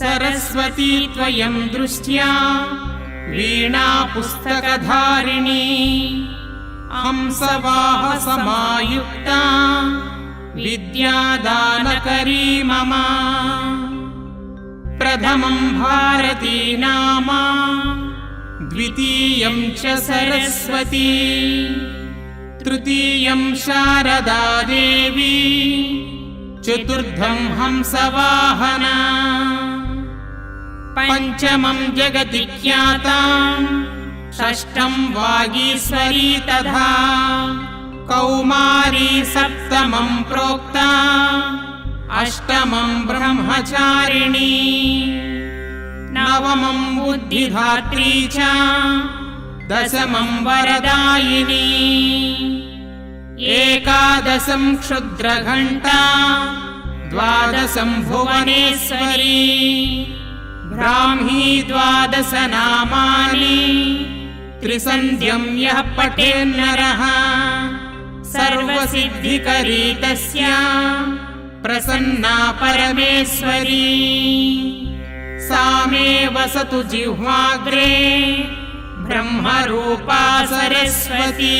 सरस्वती त्वयं दृष्ट्या वीणा पुस्तकधारिणी हंसवाहसमायुक्ता विद्यादानकरी मम प्रथमं भारती नाम द्वितीयं च सरस्वती तृतीयं शारदा देवी चतुर्थं हंसवाहना पंचमं जगति ख्याता षष्ठं वागीश्वरी तथा कौमारी सप्तमं प्रोक्ता अष्टमं ब्रह्मचारिणी नवमं बुद्धिधात्री च दशमं वरदायिनी एकादशं क्षुद्रघण्टा द्वादशं भुवनेश्वरी ब्राह्मी द्वादश नामानि त्रिसन्ध्यं यः पठेन्नरः सर्वसिद्धिकरी तस्या प्रसन्ना परमेश्वरी सा मे वसतु जिह्वाग्रे ब्रह्मरूपा सरस्वती।